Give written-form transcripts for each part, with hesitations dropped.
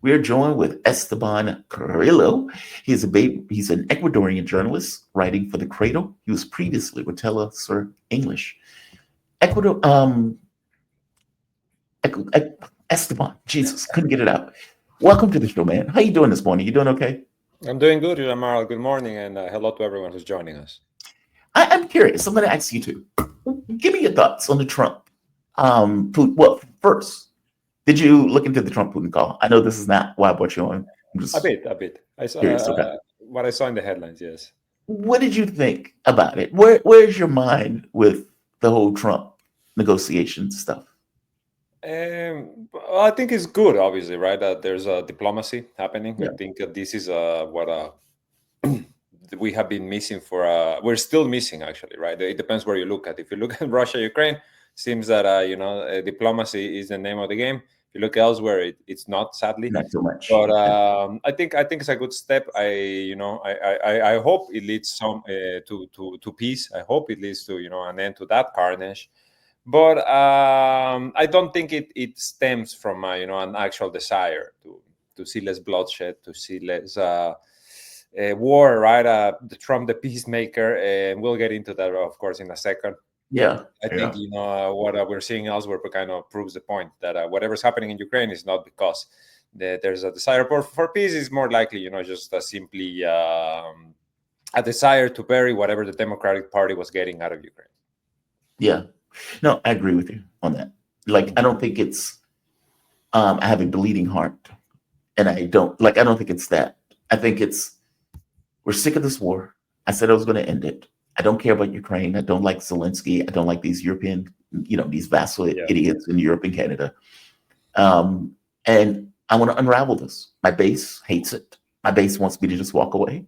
We are joined with Esteban Carrillo. He's an Ecuadorian journalist writing for The Cradle. He was previously with Tell Us Sir English. Ecuador, Esteban, Jesus, couldn't get it out. Welcome to the show, man. How you doing this morning? You doing okay? I'm doing good, Jamal. Good morning, and hello to everyone who's joining us. I'm curious. I'm going to ask you too. Give me your thoughts on the Trump. Well, first, did you look into the Trump Putin call? I know this is not why I brought you on. I'm just A bit. I saw curious. Okay. what I saw in the headlines. Yes. What did you think about it? Where's your mind with the whole Trump negotiation stuff? Well, I think it's good, obviously, right? That there's a diplomacy happening. Yeah. I think this is what we have been missing for. We're still missing, actually, right? It depends where you look at. If you look at Russia, Ukraine, seems that diplomacy is the name of the game. If you look elsewhere, it's not, sadly. Not so much. But I think it's a good step. I hope it leads to peace. I hope it leads to an end to that carnage. But I don't think it stems from an actual desire to see less bloodshed, to see less war, right? Trump, the peacemaker, and we'll get into that, of course, in a second. Yeah, I think what we're seeing elsewhere kind of proves the point that whatever's happening in Ukraine is not because there's a desire for peace. It's more likely, just simply a desire to bury whatever the Democratic Party was getting out of Ukraine. Yeah. No, I agree with you on that. Like, I don't think it's I have a bleeding heart, and I don't think it's that. I think it's we're sick of this war. I said I was going to end it. I don't care about Ukraine. I don't like Zelensky. I don't like these European, these vassal idiots in Europe and Canada. And I want to unravel this. My base hates it. My base wants me to just walk away.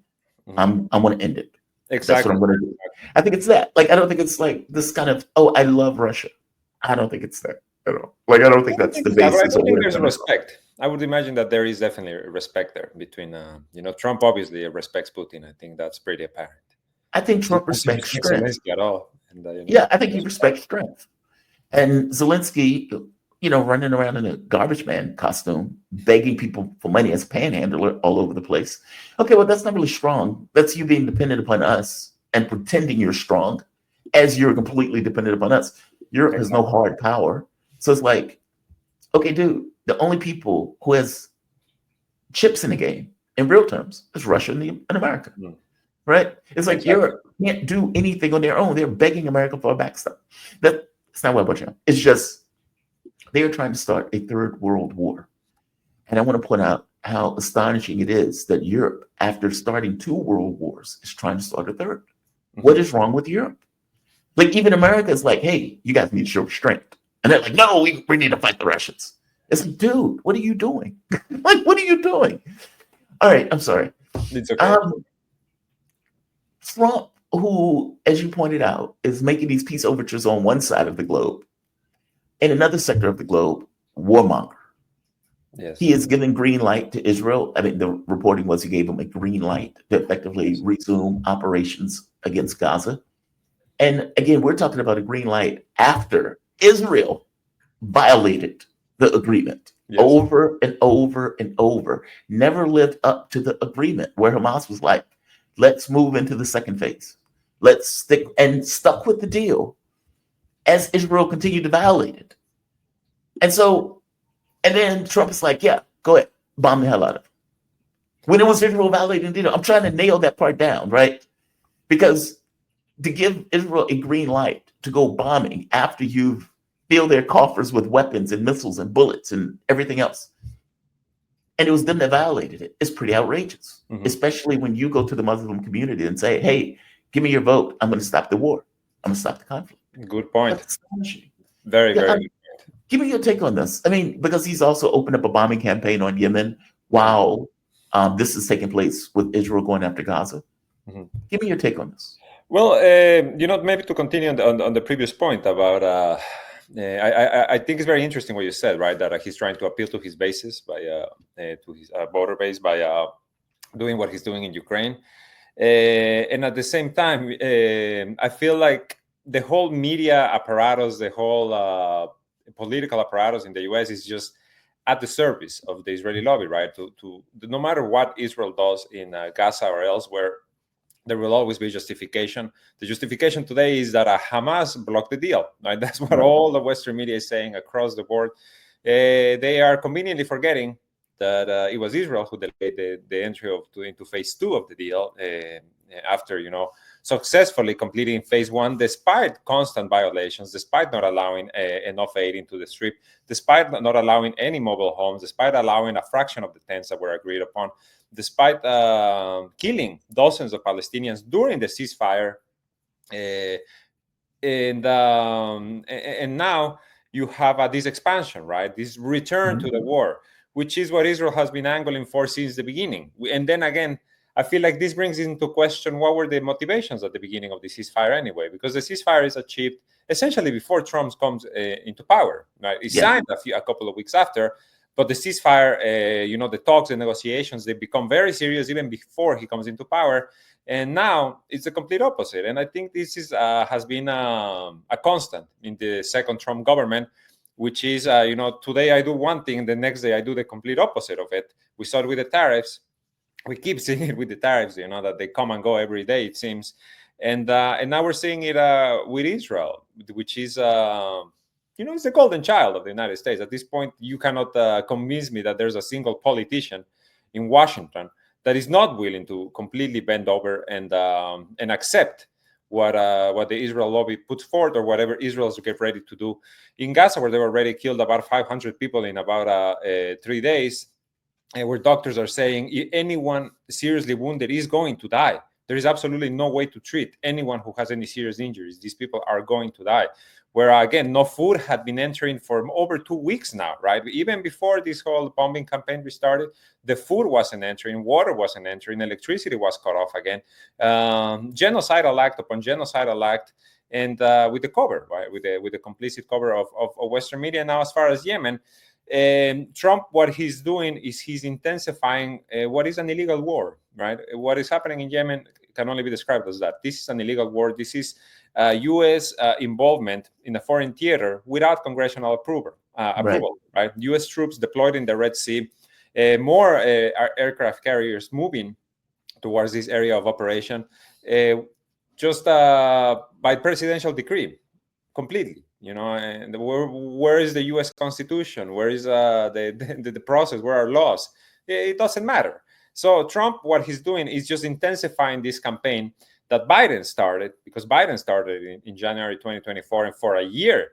I want to end it. Exactly. That's what I'm going to do. I think it's that. Like, I don't think it's like this kind of, I love Russia. I don't think it's that at all. Like, I don't think that's the basis. I think there's respect. I would imagine that there is definitely respect there between, Trump obviously respects Putin. I think that's pretty apparent. I think Trump respects strength. Zelensky at all. And, I think he respects strength. And Zelensky, running around in a garbage man costume, begging people for money as a panhandler all over the place. Okay, well, that's not really strong. That's you being dependent upon us and pretending you're strong as you're completely dependent upon us. Europe has no hard power. So it's like, okay, dude, the only people who has chips in the game in real terms is Russia and America. Right? It's like Europe can't do anything on their own. They're begging America for a backstop. That's not what about you. It's just they are trying to start a third world war. And I want to point out how astonishing it is that Europe, after starting 2 world wars, is trying to start a third. What is wrong with Europe? Like, even America is like, hey, you guys need to show restraint. And they're like, no, we need to fight the Russians. It's like, dude, what are you doing? Like, what are you doing? All right, I'm sorry. It's okay. Trump, who, as you pointed out, is making these peace overtures on one side of the globe, in another sector of the globe, warmonger. Yes. He is giving green light to Israel. I mean, the reporting was he gave them a green light to effectively resume operations against Gaza. And again, we're talking about a green light after Israel violated the agreement over and over and over, never lived up to the agreement where Hamas was like, let's move into the second phase. Let's stick and stuck with the deal as Israel continued to violate it. And then Trump is like, yeah, go ahead, bomb the hell out of it. When it was Israel violating the deal, I'm trying to nail that part down, right? Because to give Israel a green light to go bombing after you've filled their coffers with weapons and missiles and bullets and everything else, and it was them that violated it, it's pretty outrageous, especially when you go to the Muslim community and say, hey, give me your vote. I'm going to stop the war. I'm going to stop the conflict. Good point. That's astonishing. Very good point. Give me your take on this. I mean, because he's also opened up a bombing campaign on Yemen while this is taking place with Israel going after Gaza. Give me your take on this. Well, maybe to continue on the previous point about, I think it's very interesting what you said, right? That he's trying to appeal to his bases to his voter base by doing what he's doing in Ukraine, and at the same time, I feel like the whole media apparatus, the whole political apparatus in the U.S. is just at the service of the Israeli lobby, right? No matter what Israel does in Gaza or elsewhere, there will always be justification. The justification today is that Hamas blocked the deal, right? That's what all the Western media is saying across the board. They are conveniently forgetting that it was Israel who delayed the entry into phase 2 of the deal after, successfully completing phase 1, despite constant violations, despite not allowing enough aid into the strip, despite not allowing any mobile homes, despite allowing a fraction of the tents that were agreed upon, despite killing dozens of Palestinians during the ceasefire. And now you have this expansion, right? This return to the war, which is what Israel has been angling for since the beginning. And then again, I feel like this brings into question what were the motivations at the beginning of the ceasefire anyway, because the ceasefire is achieved essentially before Trump comes into power. Right? He signed a couple of weeks after, but the ceasefire, the talks and negotiations, they become very serious even before he comes into power. And now it's the complete opposite. And I think this has been a constant in the second Trump government, which is, today I do one thing, the next day I do the complete opposite of it. We saw it with the tariffs. We keep seeing it with the tariffs, that they come and go every day, it seems. And now we're seeing it with Israel, which is, it's the golden child of the United States. At this point, you cannot convince me that there's a single politician in Washington that is not willing to completely bend over and accept what the Israel lobby puts forth, or whatever Israel's get ready to do in Gaza, where they already killed about 500 people in about 3 days, where doctors are saying anyone seriously wounded is going to die. There is absolutely no way to treat anyone who has any serious injuries. These people are going to die. Where, again, no food had been entering for over 2 weeks now, right? Even before this whole bombing campaign restarted, the food wasn't entering, water wasn't entering, electricity was cut off again. Genocidal act upon genocidal act, and with the cover, right? With the complicit cover of Western media. Now, as far as Yemen, Trump, what he's doing is he's intensifying what is an illegal war, right? What is happening in Yemen can only be described as that. This is an illegal war. This is U.S. Involvement in a foreign theater without congressional approval, right? U.S. troops deployed in the Red Sea, more aircraft carriers moving towards this area of operation, just by presidential decree, completely. And where is the U.S. Constitution? Where is the process? Where are laws? It doesn't matter. So Trump, what he's doing is just intensifying this campaign that Biden started, because Biden started in January 2024, and for a year,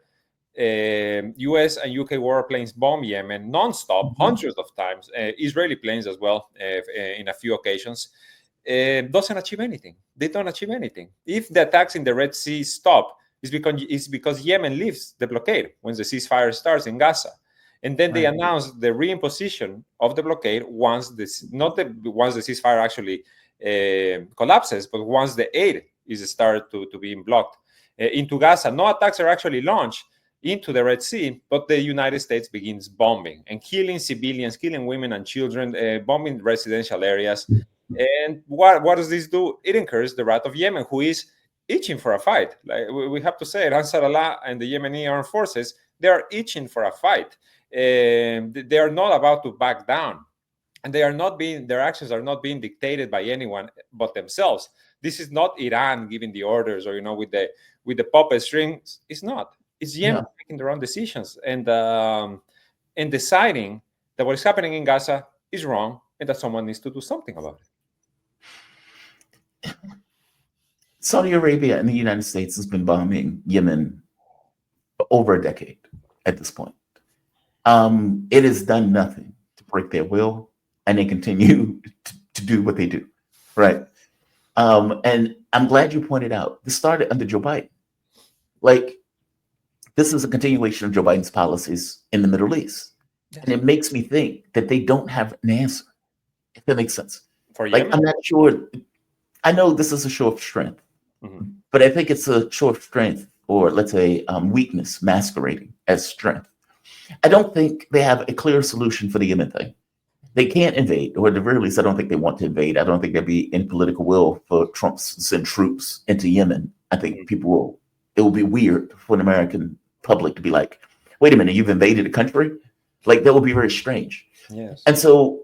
U.S. and U.K. warplanes bomb Yemen nonstop, hundreds of times, Israeli planes as well, in a few occasions. Doesn't achieve anything. They don't achieve anything. If the attacks in the Red Sea stop, it's because Yemen lifts the blockade when the ceasefire starts in Gaza. And then they announce the reimposition of the blockade once the ceasefire actually collapses, but once the aid is started to being blocked into Gaza. No attacks are actually launched into the Red Sea, but the United States begins bombing and killing civilians, killing women and children, bombing residential areas. And what does this do? It incurs the wrath of Yemen, who is itching for a fight. Like we have to say it, Ansar Allah and the Yemeni armed forces, they are itching for a fight. They are not about to back down, and their actions are not being dictated by anyone but themselves. This is not Iran giving the orders, or with the puppet strings. It's not. It's Yemen making their own decisions and deciding that what is happening in Gaza is wrong and that someone needs to do something about it. Saudi Arabia and the United States has been bombing Yemen for over a decade at this point. It has done nothing to break their will, and they continue to do what they do, right? And I'm glad you pointed out this started under Joe Biden. Like, this is a continuation of Joe Biden's policies in the Middle East, and it makes me think that they don't have an answer. If that makes sense. For like, Yemen? I'm not sure. I know this is a show of strength, but I think it's a show of strength, or let's say weakness masquerading as strength. I don't think they have a clear solution for the Yemen thing. They can't invade, or at the very least, I don't think they want to invade. I don't think there'd be any political will for Trump to send troops into Yemen. I think it will be weird for an American public to be like, wait a minute, you've invaded a country? Like that would be very strange. Yes. And so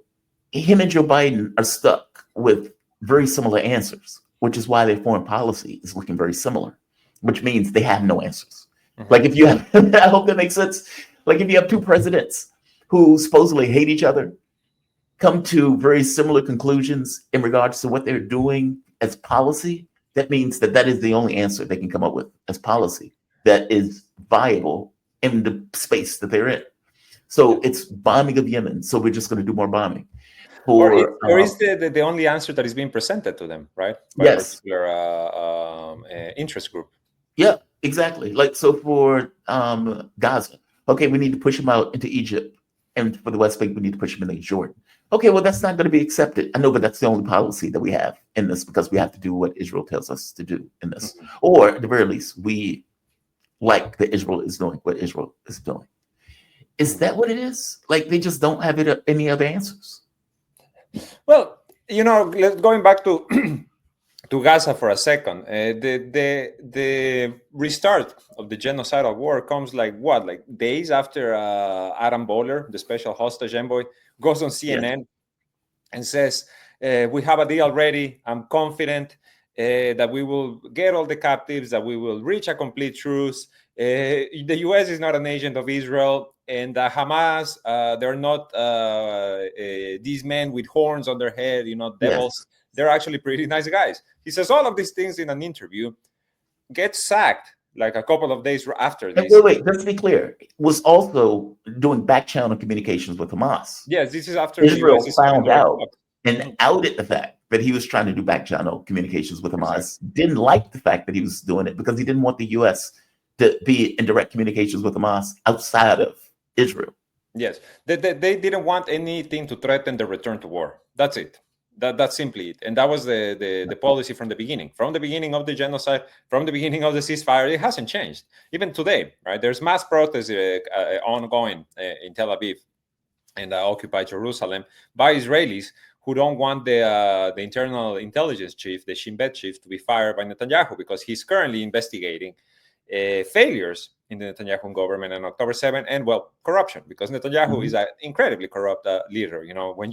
him and Joe Biden are stuck with very similar answers, which is why their foreign policy is looking very similar, which means they have no answers. Like if you have, I hope that makes sense. Like if you have two presidents who supposedly hate each other, come to very similar conclusions in regards to what they're doing as policy, that means that that is the only answer they can come up with as policy that is viable in the space that they're in. So it's bombing of Yemen. So we're just going to do more bombing. Or is the only answer that is being presented to them, right? By a Yes. particular interest group. Yeah, exactly. Like so for Gaza, okay, we need to push them out into Egypt, and for the West Bank, we need to push them into Jordan. Okay, well, that's not going to be accepted. I know, but that's the only policy that we have in this because we have to do what Israel tells us to do in this, or at the very least, we like that Israel is doing what Israel is doing. Is that what it is? Like they just don't have any other answers? Well, going back to to Gaza for a second, the restart of the genocidal war comes like days after Adam Boehler, the special hostage envoy, goes on CNN and says, "We have a deal ready. I'm confident that we will get all the captives, that we will reach a complete truce. The U.S. is not an agent of Israel, and Hamas, they're not these men with horns on their head, devils. Yes. They're actually pretty nice guys." He says all of these things in an interview, gets sacked like a couple of days after this. Wait, let's be clear. Was also doing back channel communications with Hamas. Yes, this is after Israel found out and outed the fact that he was trying to do back channel communications with Hamas. Exactly. Didn't like the fact that he was doing it because he didn't want the U.S. to be in direct communications with Hamas outside of Israel. Yes, they didn't want anything to threaten the return to war. That's it. That's simply it. And that was the policy from the beginning. From the beginning of the genocide, from the beginning of the ceasefire, it hasn't changed. Even today, right? There's mass protests ongoing in Tel Aviv and occupied Jerusalem by Israelis who don't want the internal intelligence chief, the Shin Bet chief, to be fired by Netanyahu because he's currently investigating failures in the Netanyahu government on October 7 and corruption, because Netanyahu is an incredibly corrupt leader. When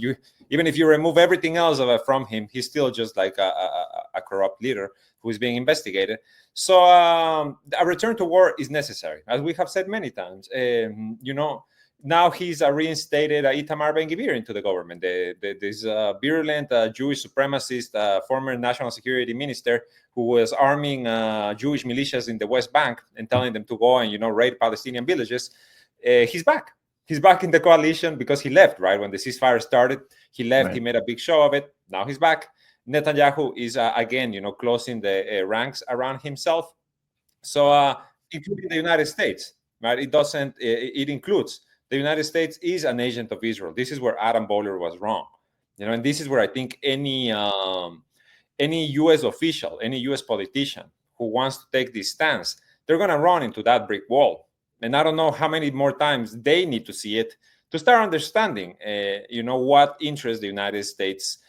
even if you remove everything else from him, he's still just like a corrupt leader who is being investigated. So a return to war is necessary, as we have said many times. Now he's reinstated Itamar Ben-Gvir into the government, this virulent Jewish supremacist former national security minister who was arming Jewish militias in the West Bank and telling them to go and raid Palestinian villages. He's back. He's back in the coalition because he left, right? When the ceasefire started, he left. Right. He made a big show of it. Now he's back. Netanyahu is, again, closing the ranks around himself. So including the United States, right? It includes the United States is an agent of Israel. This is where Adam Boehler was wrong, and this is where I think any U.S. official, any U.S. politician who wants to take this stance, they're going to run into that brick wall. And I don't know how many more times they need to see it to start understanding, what interest the United States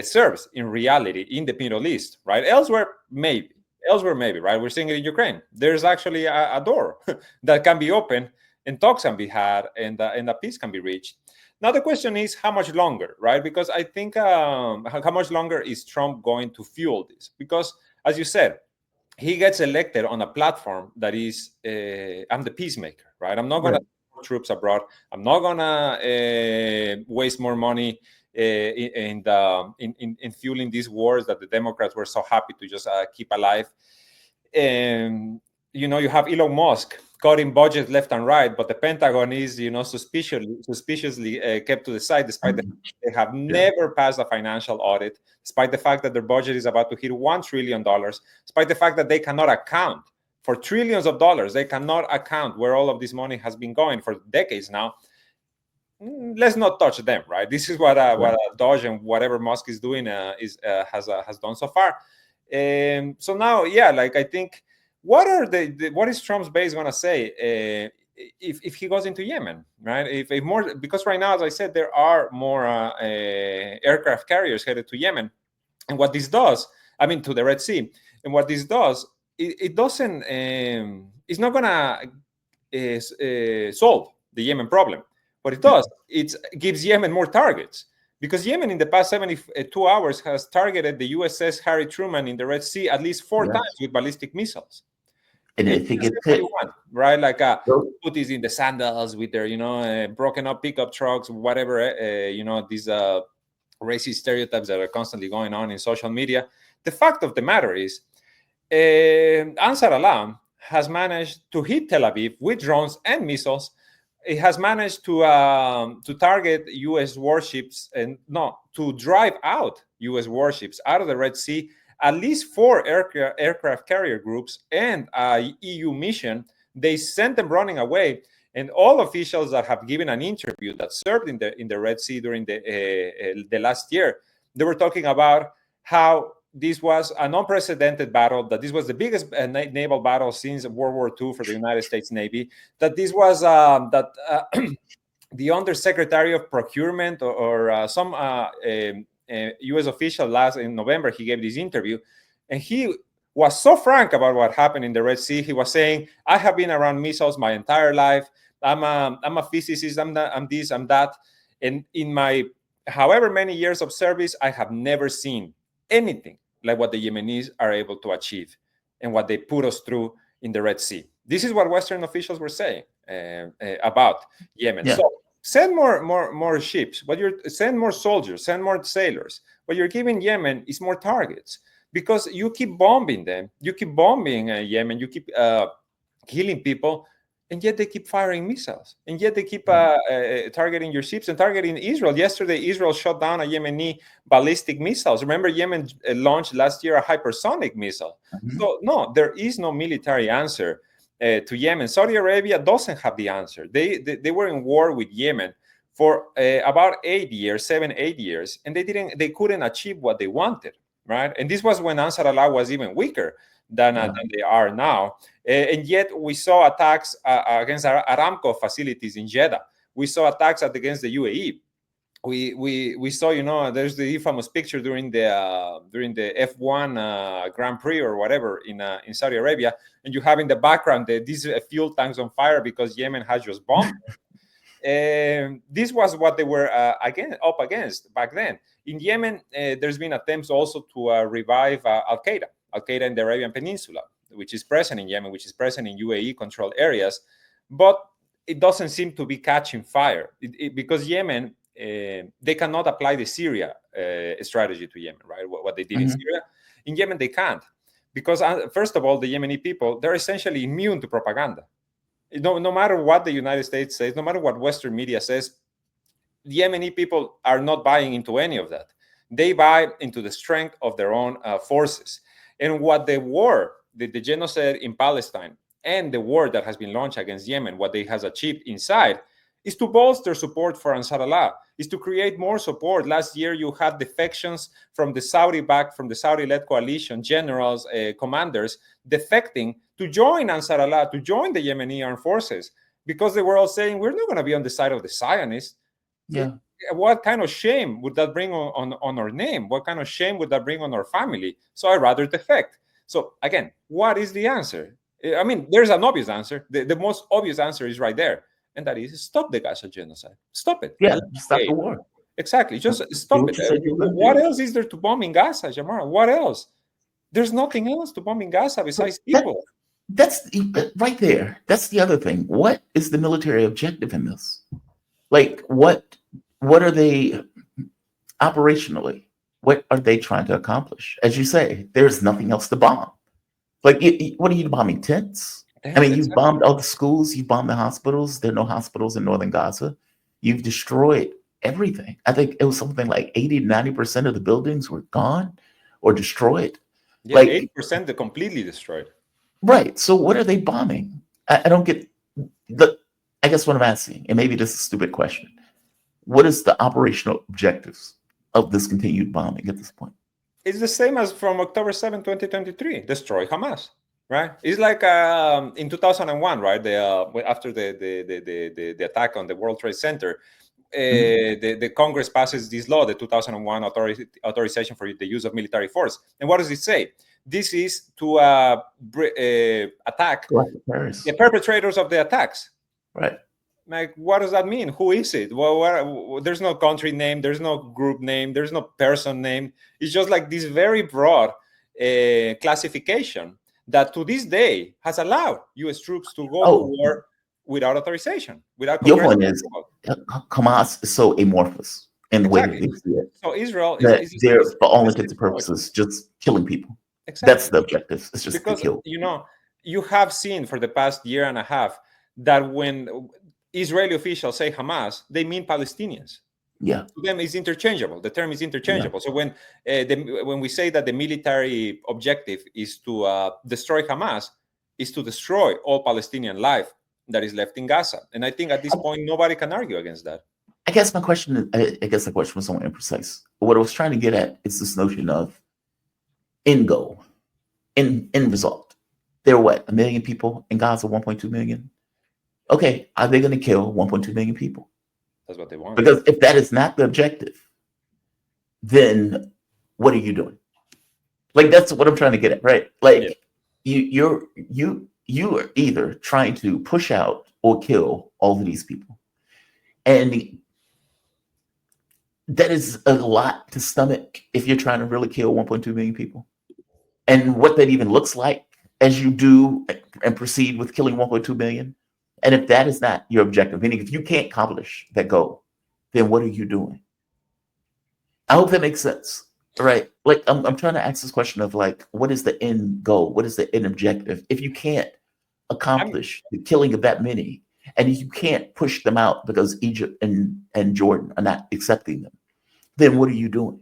serves in reality in the Middle East, right? Elsewhere, maybe, right? We're seeing it in Ukraine. There's actually a door that can be opened, and talks can be had, and a peace can be reached. Now the question is how much longer, right? Because I think how much longer is Trump going to fuel this? Because as you said, he gets elected on a platform that is, I'm the peacemaker, right? I'm not going to send troops abroad. I'm not going to waste more money in fueling these wars that the Democrats were so happy to just keep alive. And you have Elon Musk cutting budgets left and right, but the Pentagon is, suspiciously kept to the side, despite the fact they have never passed a financial audit, despite the fact that their budget is about to hit $1 trillion, despite the fact that they cannot account for trillions of dollars. They cannot account where all of this money has been going for decades now. Let's not touch them, right? This is what Doge and whatever Musk is doing has done so far. So now, I think. What is Trump's base going to say if he goes into Yemen, right? If more, because right now, as I said, there are more aircraft carriers headed to Yemen, and what this does, to the Red Sea, and what this does, it doesn't, it's not going to solve the Yemen problem. What it does, it gives Yemen more targets. Because Yemen in the past 72 hours has targeted the USS Harry Truman in the Red Sea at least 4 Yes. times with ballistic missiles. And And if it you gets say what hit, you want, right? Like so- Houthis in the sandals with their, broken up pickup trucks, whatever, these racist stereotypes that are constantly going on in social media. The fact of the matter is, Ansar Allah has managed to hit Tel Aviv with drones and missiles. It has managed to target U.S. warships and to drive out U.S. warships out of the Red Sea. At least 4 aircraft carrier groups and a EU mission. They sent them running away. And all officials that have given an interview that served in the Red Sea during the last year, they were talking about how this was an unprecedented battle, that this was the biggest naval battle since World War II for the United States Navy, that this was the Undersecretary of Procurement or some U.S. official last in November, he gave this interview, and he was so frank about what happened in the Red Sea. He was saying, "I have been around missiles my entire life. I'm a physicist. I'm this. I'm that. And in my however many years of service, I have never seen anything like what the Yemenis are able to achieve and what they put us through in the Red Sea." This is what Western officials were saying about Yemen. yeah. So send more ships. Send more soldiers, send more sailors. What you're giving Yemen is more targets, because you keep bombing them. You keep bombing Yemen. You keep killing people, and yet they keep firing missiles, and yet they keep targeting your ships and targeting Israel. Yesterday, Israel shot down a Yemeni ballistic missiles. Remember, Yemen launched last year a hypersonic missile. Mhm. So no, there is no military answer to Yemen. Saudi Arabia doesn't have the answer. They were in war with Yemen for about 8 years, 7-8 years, and they couldn't achieve what they wanted, right? And this was when Ansar Allah was even weaker than they are now. And yet we saw attacks against Aramco facilities in Jeddah. We saw attacks against the UAE. We saw, there's the infamous picture during the F1 Grand Prix or whatever in Saudi Arabia, and you have in the background these fuel tanks on fire because Yemen has just bombed. This was what they were up against back then. In Yemen, there's been attempts also to revive Al-Qaeda in the Arabian Peninsula, which is present in Yemen, which is present in UAE-controlled areas, but it doesn't seem to be catching fire because Yemen, they cannot apply the Syria strategy to Yemen, right? What they did in Syria. In Yemen, they can't. Because first of all, the Yemeni people, they're essentially immune to propaganda. No matter what the United States says, no matter what Western media says, the Yemeni people are not buying into any of that. They buy into the strength of their own forces. And what the war, the genocide in Palestine, and the war that has been launched against Yemen, what they has achieved inside, is to bolster support for Ansar Allah, is to create more support. Last year, you had defections from the Saudi-led coalition, generals, commanders, defecting to join Ansar Allah, to join the Yemeni armed forces, because they were all saying, we're not going to be on the side of the Zionists. Yeah. What kind of shame would that bring on our name? What kind of shame would that bring on our family? So I rather defect. So again, what is the answer? I mean, there's an obvious answer. The most obvious answer is right there. And that is stop the Gaza genocide. Stop it. Yeah, stop the war. Exactly. Just stop it. What else is there to bomb in Gaza, Jamar? What else? There's nothing else to bomb in Gaza besides people. That's right there. That's the other thing. What is the military objective in this? Like, what are they operationally? What are they trying to accomplish? As you say, there's nothing else to bomb. Like, what are you bombing? Tents? I mean, you've bombed all the schools, you've bombed the hospitals. There are no hospitals in northern Gaza. You've destroyed everything. I think it was something like 80 to 90% of the buildings were gone or destroyed. Yeah, like 80% are completely destroyed. Right. So what are they bombing? I don't get I guess what I'm asking, and maybe this is a stupid question, what is the operational objectives of this continued bombing at this point? It's the same as from October 7, 2023, destroy Hamas. Right, it's like in 2001, right? After the attack on the World Trade Center, the Congress passes this law, the 2001 authorization for the use of military force. And what does it say? This is to attack the perpetrators of the attacks. Right. Like, what does that mean? Who is it? Well, there's no country name, there's no group name, there's no person name. It's just like this very broad classification that to this day has allowed U.S. troops to go to Oh, war without authorization, without your point congressional is approval. Hamas is so amorphous in the way that Exactly. they see it So Israel that they're, is for all the intents same and approach. purposes, just killing people. That's Exactly. the objective. It's just to Because, kill. you have seen for the past year and a half that when Israeli officials say Hamas, they mean Palestinians. Yeah, To them, is interchangeable. The term is yeah. interchangeable. So when we say that the military objective is to destroy Hamas, is to destroy all Palestinian life that is left in Gaza. And I think at this point, nobody can argue against that. I guess my question, I guess the question was somewhat imprecise. What I was trying to get at is this notion of end goal, end result. There are what, 1 million people in Gaza, 1.2 million? Okay, are they going to kill 1.2 million people? That's what they want. Because if that is not the objective, then what are you doing? Like, that's what I'm trying to get at, right? Like, Yeah. you are either trying to push out or kill all of these people, and that is a lot to stomach if you're trying to really kill 1.2 million people. And what that even looks like as you do and proceed with killing 1.2 million. And if that is not your objective, meaning if you can't accomplish that goal, then what are you doing? I hope that makes sense. Right. Like I'm trying to ask this question of like, what is the end goal? What is the end objective? If you can't accomplish the killing of that many, and you can't push them out because Egypt and Jordan are not accepting them, then what are you doing?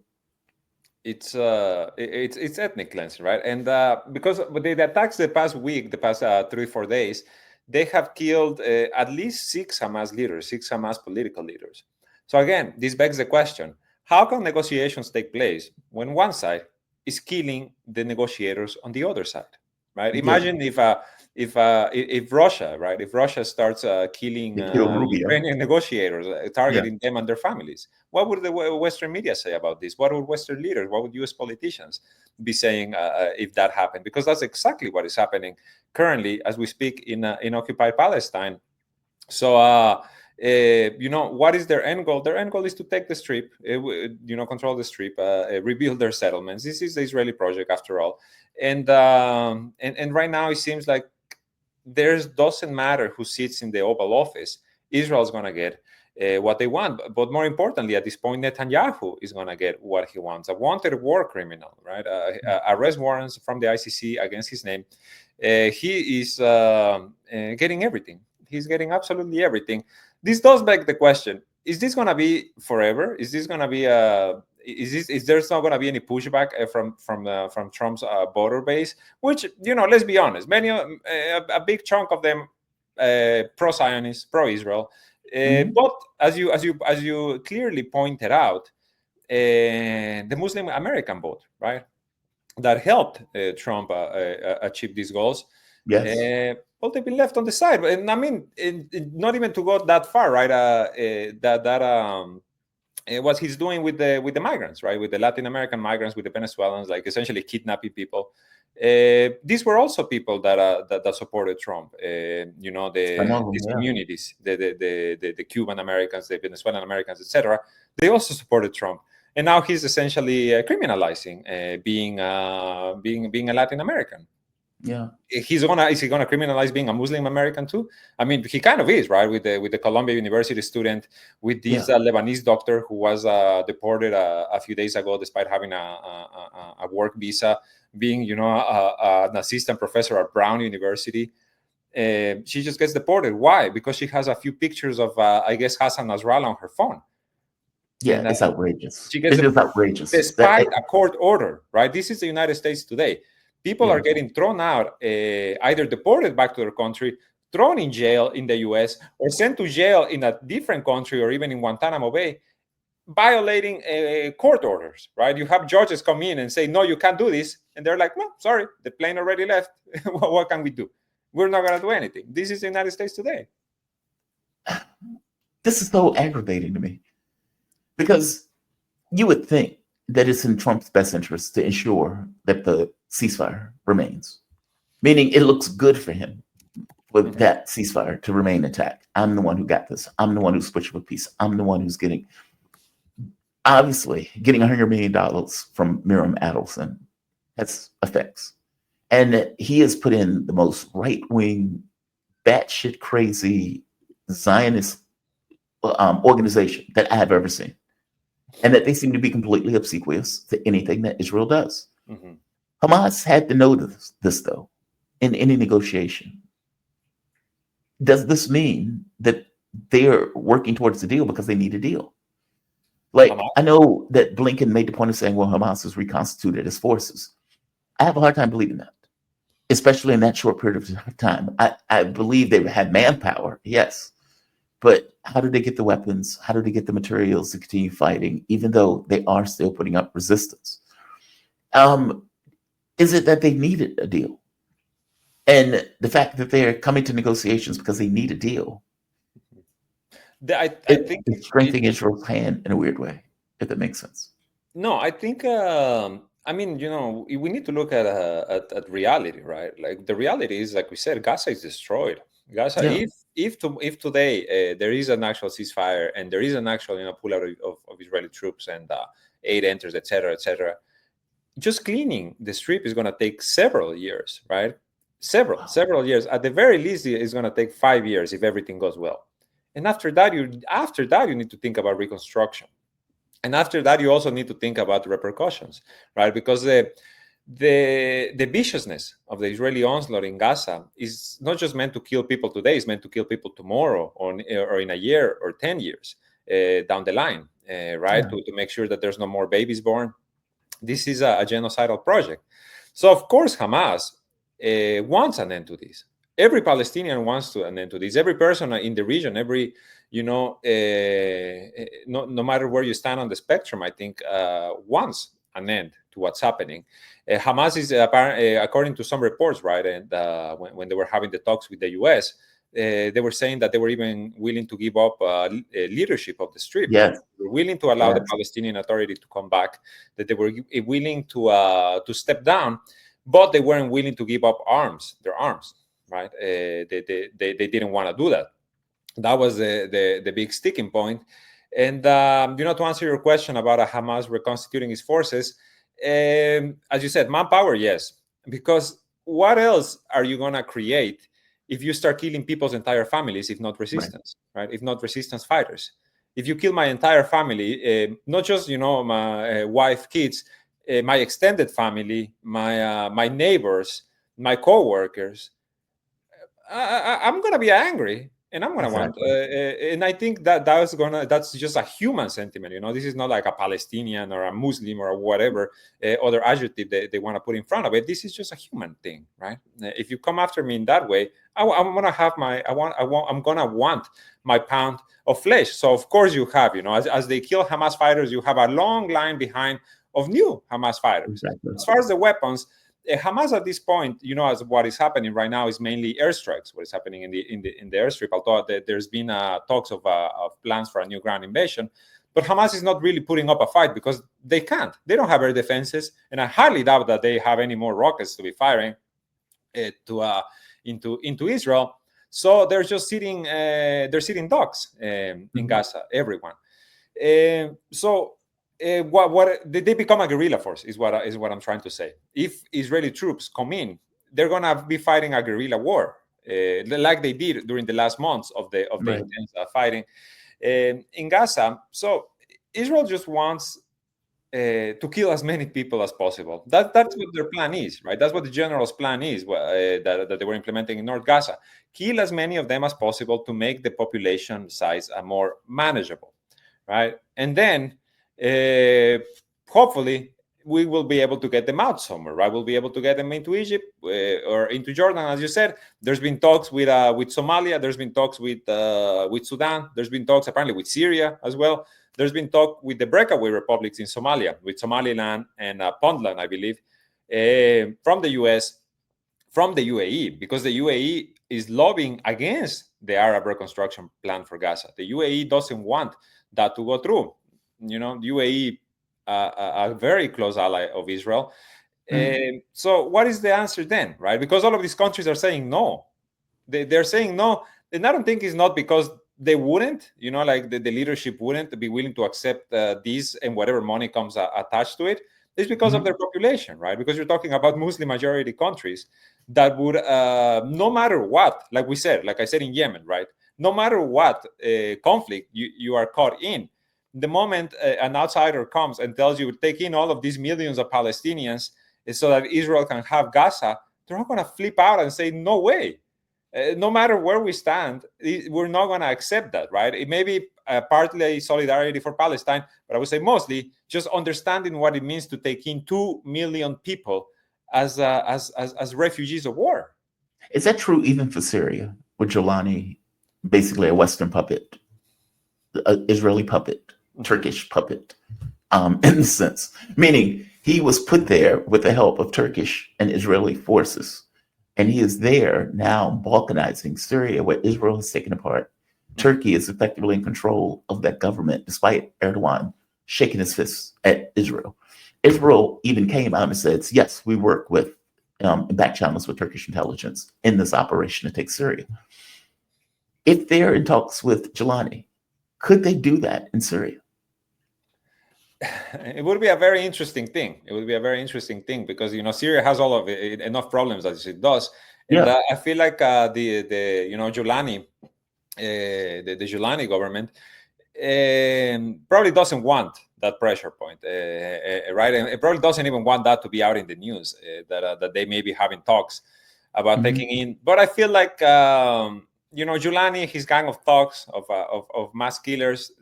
It's ethnic cleansing, right? And because the attacks the past week, the past 3-4 days, they have killed at least 6 Hamas leaders, 6 Hamas political leaders. So again, this begs the question: how can negotiations take place when one side is killing the negotiators on the other side? Right? Yeah. Imagine if Russia, right? If Russia starts killing They killed Rubio. Ukrainian negotiators, targeting them and their families, what would the Western media say about this? What would Western leaders, what would U.S. politicians be saying if that happened? Because that's exactly what is happening currently as we speak in occupied Palestine. So, what is their end goal? Their end goal is to take the strip, control the strip, rebuild their settlements. This is the Israeli project, after all. And right now, it seems like doesn't matter who sits in the Oval Office. Israel's going to get what they want. But more importantly, at this point, Netanyahu is going to get what he wants: a wanted war criminal, right? Arrest warrants from the ICC against his name. He is getting everything. He's getting absolutely everything. This does beg the question: is this going to be forever? Is this going to be is there's not going to be any pushback from Trump's voter base? Which, let's be honest, a big chunk of them pro-Zionist, pro-Israel. But as you clearly pointed out, the Muslim American vote, right, that helped Trump achieve these goals. Yes. Well, they've been left on the side, and I mean, not even to go that far, right? What he's doing with the migrants, right? With the Latin American migrants, with the Venezuelans, like essentially kidnapping people. These were also people that supported Trump. These communities, the Cuban Americans, the Venezuelan Americans, etc. They also supported Trump, and now he's essentially criminalizing being a Latin American. Yeah. Is he gonna criminalize being a Muslim American too? I mean, he kind of is, right? With the Columbia University student, with this Lebanese doctor who was deported a few days ago despite having a work visa, being an assistant professor at Brown University. She just gets deported. Why? Because she has a few pictures of I guess Hassan Nasrallah on her phone. Yeah, it's outrageous. She gets It's just outrageous. Despite a court order, right? This is the United States today. People are getting thrown out, either deported back to their country, thrown in jail in the U.S., or sent to jail in a different country, or even in Guantanamo Bay, violating court orders, right? You have judges come in and say, no, you can't do this. And they're like, well, sorry, the plane already left. What can we do? We're not going to do anything. This is the United States today. This is so aggravating to me, because you would think that it's in Trump's best interest to ensure that the ceasefire remains, meaning it looks good for him for that ceasefire to remain intact. I'm the one who got this. I'm the one who's pushing for peace. I'm the one who's obviously getting $100 million from Miriam Adelson has effects. And he has put in the most right-wing, batshit crazy Zionist organization that I have ever seen. And that they seem to be completely obsequious to anything that Israel does. Mm-hmm. Hamas had to know this, though, in any negotiation. Does this mean that they're working towards the deal because they need a deal? Like, I know that Blinken made the point of saying, well, Hamas has reconstituted its forces. I have a hard time believing that, especially in that short period of time. I believe they had manpower, yes. But how do they get the weapons? How do they get the materials to continue fighting, even though they are still putting up resistance? Is it that they needed a deal? And the fact that they're coming to negotiations because they need a deal, I think it's strengthening Israel's hand in a weird way, if that makes sense. No, I think I mean, we need to look at reality, right? Like the reality is, like we said, Gaza is destroyed. Gaza, Yeah. if today there is an actual ceasefire and there is an actual pull out of Israeli troops and aid enters, etc., just cleaning the strip is going to take several years, right? Several years. At the very least, it's going to take 5 years if everything goes well. And after that, you need to think about reconstruction. And after that, you also need to think about the repercussions, right? Because the viciousness of the Israeli onslaught in Gaza is not just meant to kill people today; it's meant to kill people tomorrow, or in a year or 10 years down the line, right? Yeah. To make sure that there's no more babies born. This is a genocidal project. So of course, Hamas wants an end to this. Every Palestinian wants an end to this. Every person in the region, no matter where you stand on the spectrum, I think wants an end to what's happening. Hamas is, according to some reports, right, and when they were having the talks with the U.S., they were saying that they were even willing to give up leadership of the Strip. Yes. They were willing to allow the Yes. Palestinian Authority to come back, that they were willing to step down, but they weren't willing to give up their arms, right? They didn't want to do that. That was the big sticking point. And to answer your question about Hamas reconstituting its forces, as you said, manpower, yes, because what else are you going to create if you start killing people's entire families, if not resistance, right? If not resistance fighters? If you kill my entire family, not just my wife, kids, my extended family, my neighbors, my co-workers, I'm gonna be angry, and I'm gonna Exactly. want. And I think that's just a human sentiment. This is not like a Palestinian or a Muslim or whatever other adjective they want to put in front of it. This is just a human thing, right? If you come after me in that way, I'm gonna have I'm gonna want my pound of flesh. So of course you have, as they kill Hamas fighters, you have a long line behind of new Hamas fighters. Exactly. As far as the weapons, Hamas at this point, as what is happening right now is mainly airstrikes. What is happening in the airstrip? Although there's been talks of plans for a new ground invasion, but Hamas is not really putting up a fight because they can't. They don't have air defenses, and I hardly doubt that they have any more rockets to be firing into Israel. So they're just sitting. They're sitting ducks in Gaza. Everyone. What they become a guerrilla force is what I'm trying to say. If Israeli troops come in, they're gonna be fighting a guerrilla war, like they did during the last months of the intense fighting in Gaza. So Israel just wants to kill as many people as possible. That's what their plan is, right? That's what the general's plan is that they were implementing in North Gaza. Kill as many of them as possible to make the population size more manageable, right? And then hopefully we will be able to get them out somewhere, right? We'll be able to get them into Egypt or into Jordan, as you said. There's been talks with Somalia. There's been talks with Sudan. There's been talks apparently with Syria as well. There's been talk with the breakaway republics in Somalia, with Somaliland and Puntland, I believe, from the US, from the UAE, because the UAE is lobbying against the Arab reconstruction plan for Gaza. The UAE doesn't want that to go through. The UAE, a very close ally of Israel. So what is the answer then, right? Because all of these countries are saying no. They're saying no. And I don't think it's not because they wouldn't, like the leadership wouldn't be willing to accept these and whatever money comes attached to it. It's because of their population, right? Because you're talking about Muslim majority countries that would, no matter what, like I said in Yemen, right? No matter what conflict you are caught in, the moment an outsider comes and tells you take in all of these millions of Palestinians so that Israel can have Gaza, they're not going to flip out and say no way. No matter where we stand, we're not going to accept that, right? It may be partly solidarity for Palestine, but I would say mostly just understanding what it means to take in 2 million people as refugees of war. Is that true even for Syria, with Jolani basically a Western puppet, an Israeli puppet, Turkish puppet, in a sense? Meaning he was put there with the help of Turkish and Israeli forces. And he is there now balkanizing Syria, where Israel has taken apart. Turkey is effectively in control of that government, despite Erdogan shaking his fists at Israel. Israel even came out and said, yes, we work with back channels with Turkish intelligence in this operation to take Syria. If they're in talks with Jolani, could they do that in Syria? It would be a very interesting thing. It would be a very interesting thing because Syria has all of it, enough problems as it does, and I feel like the Jolani, the Jolani government probably doesn't want that pressure point, right? And it probably doesn't even want that to be out in the news that they may be having talks about taking in. But I feel like Jolani, his gang of thugs of mass killers.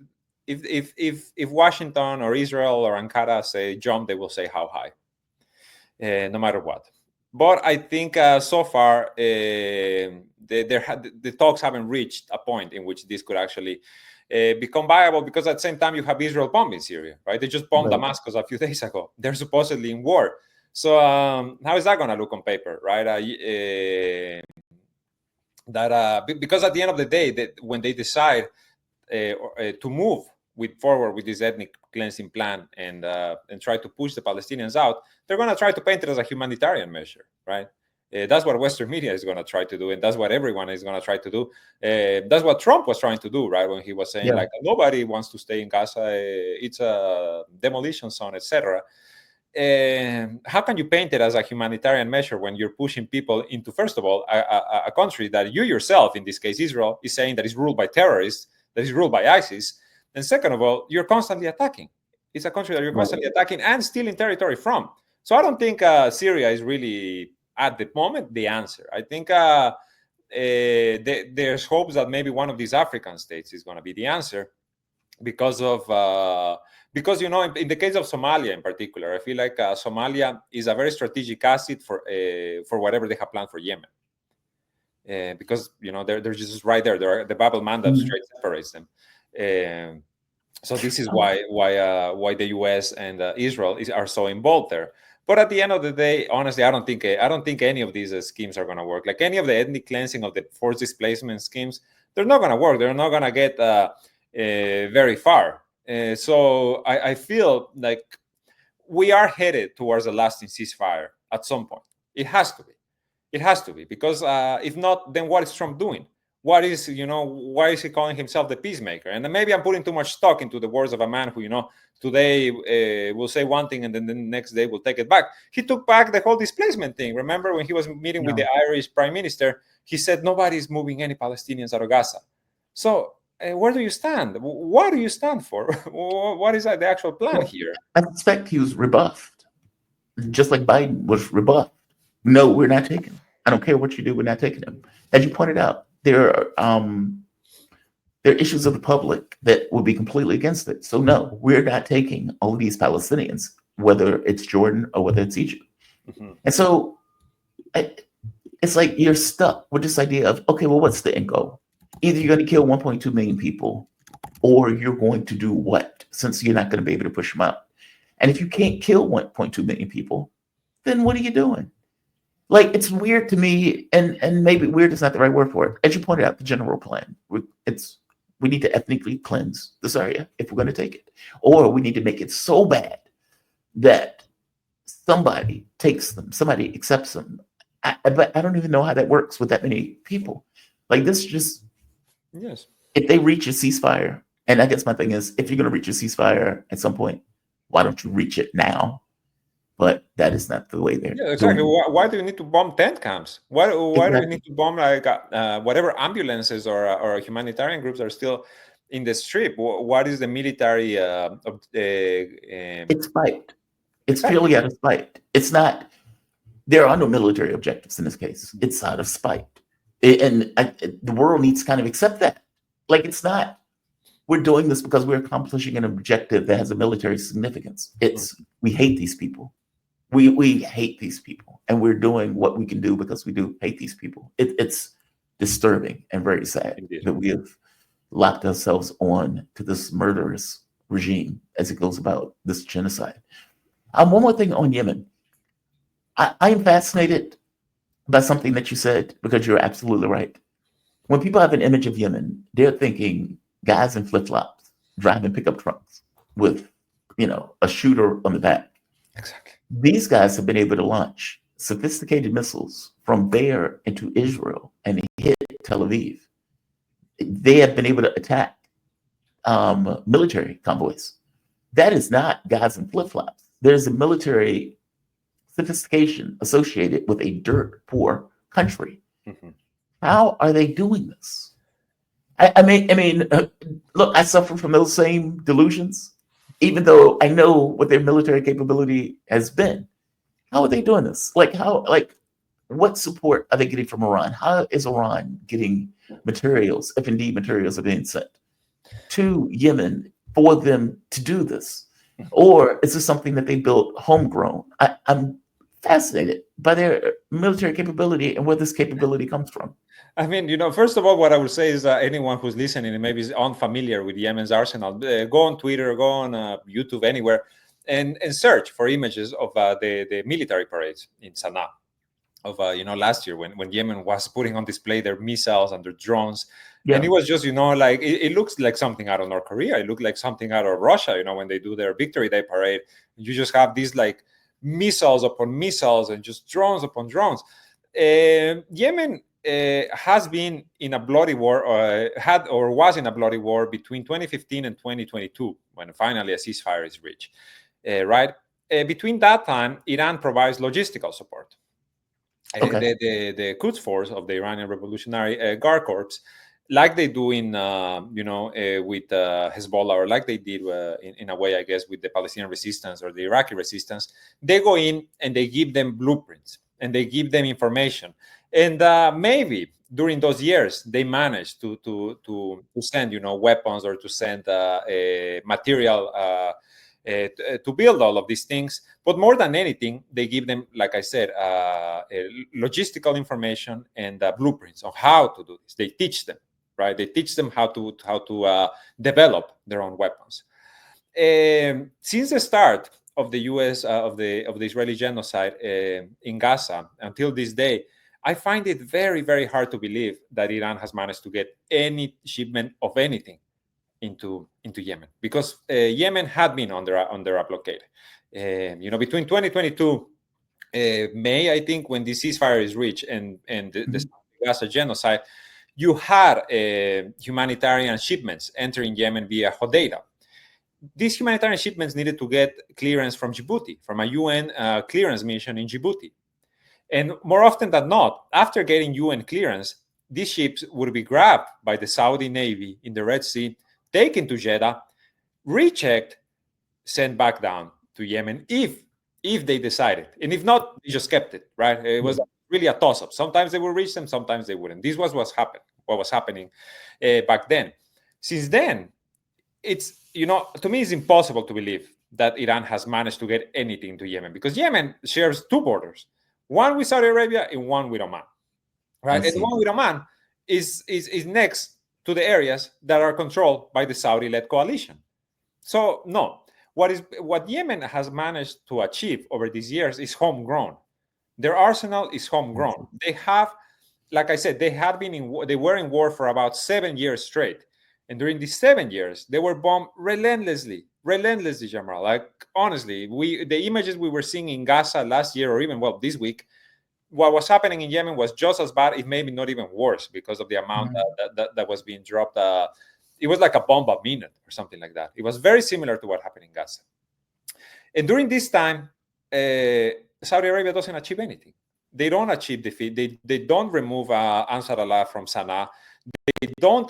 If Washington or Israel or Ankara say jump, they will say how high, no matter what. But I think so far the talks haven't reached a point in which this could actually become viable, because at the same time you have Israel bombing Syria, right? They just bombed Damascus a few days ago. They're supposedly in war. So how is that going to look on paper, right? Because at the end of the day, when they decide to move forward with this ethnic cleansing plan and try to push the Palestinians out, they're going to try to paint it as a humanitarian measure, right? That's what Western media is going to try to do, and that's what everyone is going to try to do. That's what Trump was trying to do, right? When he was saying like nobody wants to stay in Gaza, it's a demolition zone, etc. How can you paint it as a humanitarian measure when you're pushing people into, first of all, a country that you yourself, in this case Israel, is saying that is ruled by terrorists, that is ruled by ISIS, and second of all, you're constantly attacking. It's a country that you're constantly attacking and stealing territory from. So I don't think Syria is really, at the moment, the answer. I think there's hopes that maybe one of these African states is going to be the answer, because in the case of Somalia in particular, I feel like Somalia is a very strategic asset for whatever they have planned for Yemen. Because they're just right there. The Bab el-Mandeb straight separates them. So this is why the U.S. and Israel are so involved there. But at the end of the day, honestly, I don't think any of these schemes are going to work. Like any of the ethnic cleansing of the forced displacement schemes, they're not going to work. They're not going to get very far. So I feel like we are headed towards a lasting ceasefire at some point. It has to be. It has to be, because if not, then what is Trump doing? Why is he calling himself the peacemaker? And then maybe I'm putting too much stock into the words of a man who, today will say one thing and then the next day will take it back. He took back the whole displacement thing. Remember when he was meeting with the Irish Prime Minister, he said nobody's moving any Palestinians out of Gaza. So where do you stand? What do you stand for? What is the actual plan here? I suspect he was rebuffed, just like Biden was rebuffed. No, we're not taking him. I don't care what you do, we're not taking him. As you pointed out, there are issues of the public that would be completely against it. So no, we're not taking all of these Palestinians, whether it's Jordan or whether it's Egypt. And so it's like you're stuck with this idea of, okay, well, what's the end goal? Either you're going to kill 1.2 million people, or you're going to do what, since you're not going to be able to push them out. And if you can't kill 1.2 million people, then what are you doing? Like, it's weird to me, and maybe weird is not the right word for it. As you pointed out, the general plan, we need to ethnically cleanse this area if we're going to take it. Or we need to make it so bad that somebody takes them, somebody accepts them. But I don't even know how that works with that many people. Like this just, Yes. if they reach a ceasefire, and I guess my thing is, if you're going to reach a ceasefire at some point, why don't you reach it now? But that is not the way they're Yeah, exactly. doing it. Why do you need to bomb tent camps? Why do you Exactly. need to bomb like whatever ambulances or humanitarian groups are still in the strip? What is the military? It's spite. It's Exactly. purely out of spite. It's not. There are no military objectives in this case. It's out of spite, the world needs to kind of accept that. Like it's not. We're doing this because we're accomplishing an objective that has a military significance. It's we hate these people. We hate these people, and we're doing what we can do because we do hate these people. It's disturbing and very sad Indeed. that we have locked ourselves on to this murderous regime as it goes about this genocide. One more thing on Yemen. I am fascinated by something that you said because you're absolutely right. When people have an image of Yemen, they're thinking guys in flip flops driving pickup trucks with, a shooter on the back. Exactly. These guys have been able to launch sophisticated missiles from there into Israel and hit Tel Aviv. They have been able to attack military convoys. That is not guys in flip flops. There's a military sophistication associated with a dirt poor country. Mm-hmm. How are they doing this? I mean, look, I suffer from those same delusions, even though I know what their military capability has been. How are they doing this? What support are they getting from Iran? How is Iran getting materials, if indeed materials are being sent to Yemen for them to do this? Or is this something that they built homegrown? I'm fascinated by their military capability and where this capability comes from. I mean, first of all, what I would say is anyone who's listening and maybe is unfamiliar with Yemen's arsenal, go on Twitter, go on YouTube, anywhere, and search for images of the military parades in Sana'a of last year when Yemen was putting on display their missiles and their drones. Yeah. And it was just like it looks like something out of North Korea. It looked like something out of Russia. When they do their Victory Day parade, you just have these like missiles upon missiles and just drones upon drones. Yemen has been in a bloody war, was in a bloody war between 2015 and 2022, when finally a ceasefire is reached. Right between that time, Iran provides logistical support. Okay. The Quds Force of the Iranian Revolutionary Guard Corps, like they do in with Hezbollah, or like they did in a way, I guess, with the Palestinian resistance or the Iraqi resistance, they go in and they give them blueprints and they give them information. And maybe during those years, they managed to send weapons or to send material to build all of these things. But more than anything, they give them, like I said, logistical information and blueprints on how to do this. They teach them, right? They teach them how to develop their own weapons. Since the start of the U.S. Of the Israeli genocide in Gaza until this day, I find it very, very hard to believe that Iran has managed to get any shipment of anything into Yemen, because Yemen had been under a blockade. Between 2022 May, I think, when the ceasefire is reached and the Gaza genocide, you had humanitarian shipments entering Yemen via Hodeidah. These humanitarian shipments needed to get clearance from Djibouti, from a UN clearance mission in Djibouti. And more often than not, after getting UN clearance, these ships would be grabbed by the Saudi Navy in the Red Sea, taken to Jeddah, rechecked, sent back down to Yemen if they decided. And if not, they just kept it, right? It was really a toss-up. Sometimes they would reach them, sometimes they wouldn't. This was what was happening back then. Since then, it's, to me, it's impossible to believe that Iran has managed to get anything to Yemen, because Yemen shares two borders, one with Saudi Arabia and one with Oman, right? And the one with Oman is next to the areas that are controlled by the Saudi-led coalition. So no, what Yemen has managed to achieve over these years is homegrown. Their arsenal is homegrown. They have, like I said, they were in war for about 7 years straight. And during these 7 years, they were bombed relentlessly, Jamal. Like, honestly, the images we were seeing in Gaza last year, or even, this week, what was happening in Yemen was just as bad, if maybe not even worse, because of the amount that was being dropped. It was like a bomb a minute or something like that. It was very similar to what happened in Gaza. And during this time, Saudi Arabia doesn't achieve anything. They don't achieve defeat. They don't remove Ansar Allah from Sana'a. They don't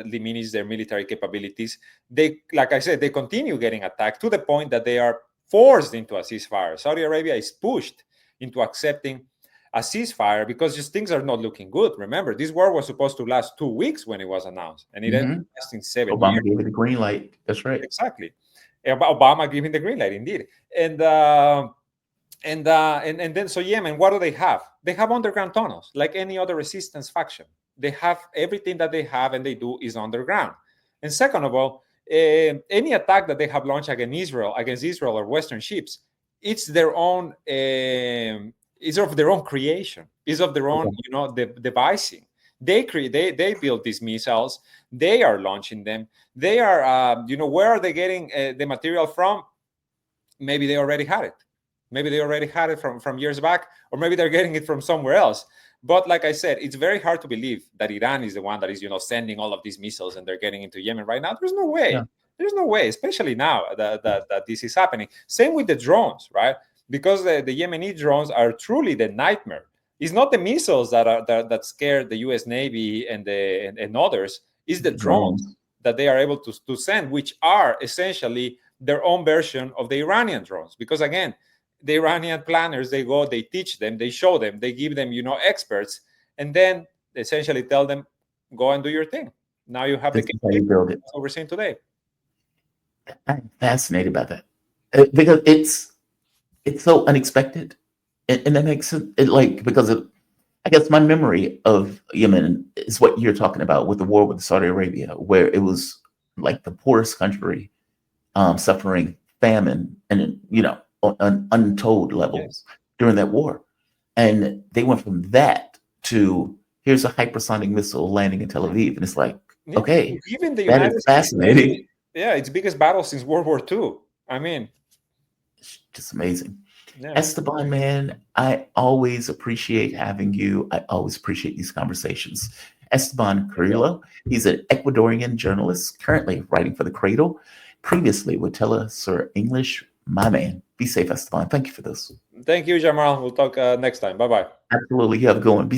diminish their military capabilities. They, like I said, they continue getting attacked to the point that they are forced into a ceasefire. Saudi Arabia is pushed into accepting a ceasefire because just things are not looking good. Remember, this war was supposed to last 2 weeks when it was announced, and it ended up lasting 7 Obama years. gave it the green light. That's right. Exactly. Obama giving the green light, indeed. And then so Yemen, what do they have? They have underground tunnels, like any other resistance faction. They have everything that they have and they do is underground. And second of all, any attack that they have launched against Israel or Western ships, it's their own. Is of their own creation. Is of their own, devising. They build these missiles. They are launching them. They are, where are they getting the material from? Maybe they already had it. Maybe they already had it from years back, or maybe they're getting it from somewhere else. But like I said, it's very hard to believe that Iran is the one that is, sending all of these missiles and they're getting into Yemen right now. There's no way. Yeah. There's no way, especially now that this is happening. Same with the drones, right? Because the Yemeni drones are truly the nightmare. It's not the missiles that scare the U.S. Navy and others. It's the drones that they are able to send, which are essentially their own version of the Iranian drones. Because again, the Iranian planners, they go, they teach them, they show them, they give them, experts, and then essentially tell them, go and do your thing. Now you have the capability that we're seeing today. I'm fascinated by that because it's so unexpected, and that makes it because I guess my memory of Yemen is what you're talking about with the war with Saudi Arabia, where it was like the poorest country suffering famine and on untold levels during that war, and they went from that to here's a hypersonic missile landing in Tel Aviv, and it's like okay, even the that United is fascinating. It's biggest battle since World War II. I mean, it's just amazing. Esteban, man, I always appreciate having you. I always appreciate these conversations. Esteban Carrillo, he's an Ecuadorian journalist, currently writing for The Cradle, previously with Telesur English. My man, be safe, Esteban. Thank you for this. Thank you, Jamal. We'll talk next time. Bye-bye. Absolutely. You have a good one. Be